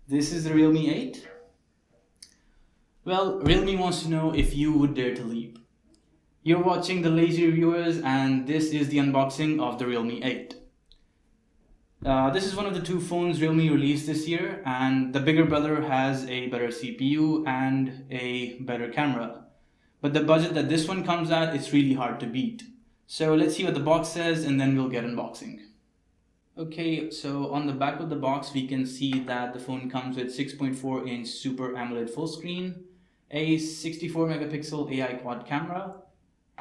This is the Realme 8. Well, Realme wants to know if you would dare to leap. You're watching the Lazy Reviewers and this is the unboxing of the Realme 8. This is one of the two phones Realme released this year, and the bigger brother has a better CPU and a better camera. But the budget that this one comes at, it's really hard to beat. So let's see what the box says and then we'll get unboxing. Okay, so on the back of the box we can see that the phone comes with 6.4-inch Super AMOLED full screen, a 64 megapixel AI quad camera,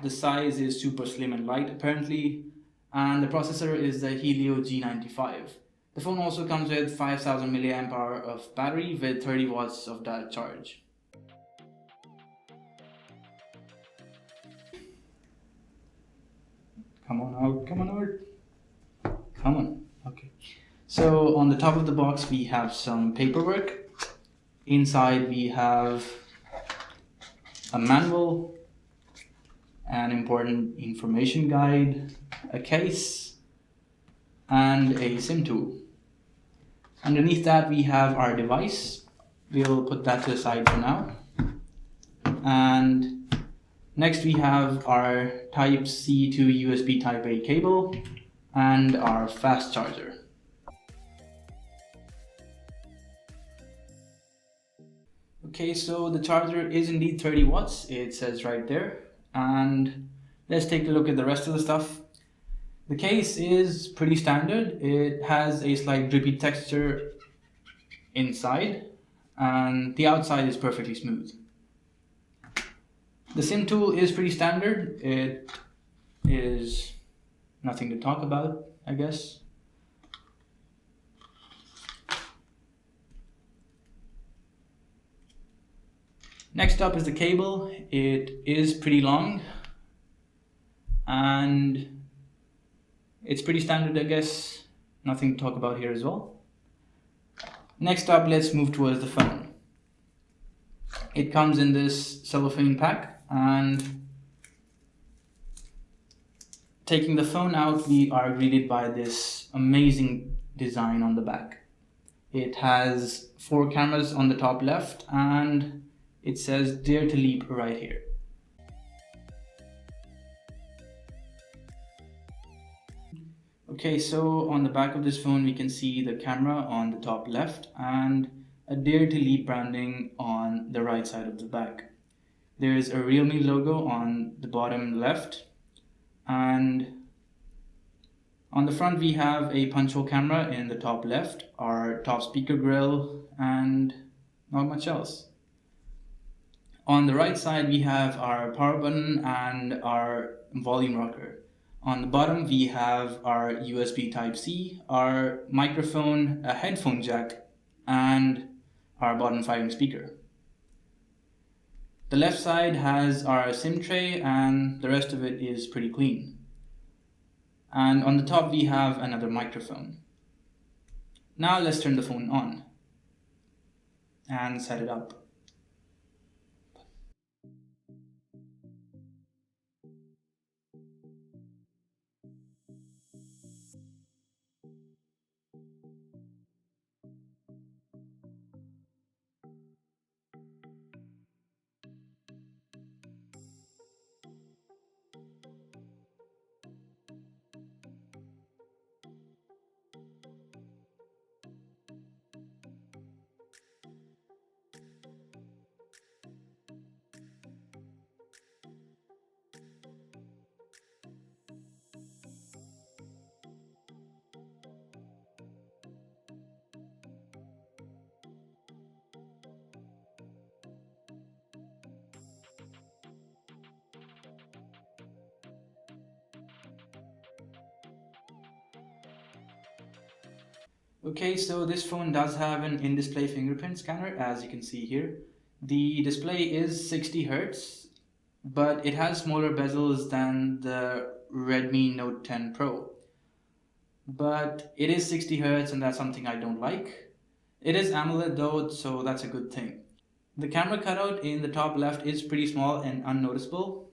the size is super slim and light apparently, and the processor is the Helio G95. The phone also comes with 5000 mAh of battery with 30 watts of direct charge. Come on out, come on out. Come on. Okay. So on the top of the box we have some paperwork. Inside we have a manual, an important information guide, a case, and a SIM tool. Underneath that we have our device. We'll put that to the side for now. And next we have our Type-C to USB Type-A cable and our fast charger. Okay, so the charger is indeed 30 watts, it says right there. And let's take a look at the rest of the stuff. The case is pretty standard. It has a slight drippy texture inside, and the outside is perfectly smooth. The SIM tool is pretty standard. It is nothing to talk about, I guess. Next up is the cable. It is pretty long and it's pretty standard, I guess. Nothing to talk about here as well. Next up, let's move towards the phone. It comes in this cellophane pack, and taking the phone out, we are greeted by this amazing design on the back. It has 4 cameras on the top left, and it says "Dare to Leap" right here. Okay, so on the back of this phone we can see the camera on the top left and a "Dare to Leap" branding on the right side of the back. There is a Realme logo on the bottom left, and on the front we have a punch hole camera in the top left, our top speaker grill, and not much else. On the right side we have our power button and our volume rocker. On the bottom we have our USB Type-C, our microphone, a headphone jack, and our bottom firing speaker. The left side has our SIM tray and the rest of it is pretty clean. And on the top we have another microphone. Now let's turn the phone on and set it up. Okay, so this phone does have an in-display fingerprint scanner, as you can see here. The display is 60 Hz, but it has smaller bezels than the Redmi Note 10 Pro. But it is 60 Hz and that's something I don't like. It is AMOLED though, so that's a good thing. The camera cutout in the top left is pretty small and unnoticeable.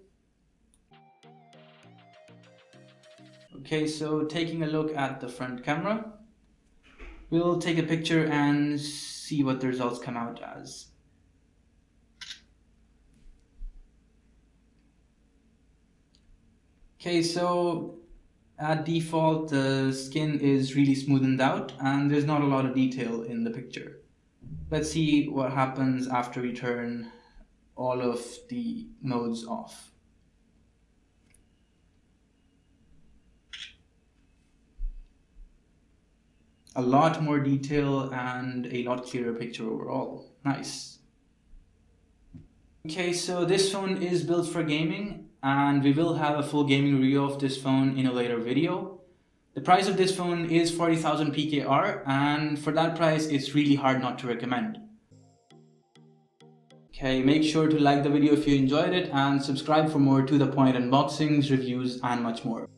Okay, so taking a look at the front camera, we'll take a picture and see what the results come out as. Okay, so at default, the skin is really smoothened out and there's not a lot of detail in the picture. Let's see what happens after we turn all of the modes off. A lot more detail and a lot clearer picture overall. Nice. Okay, so this phone is built for gaming and we will have a full gaming review of this phone in a later video. The price of this phone is 40,000 PKR, and for that price it's really hard not to recommend. Okay, make sure to like the video if you enjoyed it and subscribe for more to the point unboxings, reviews and much more.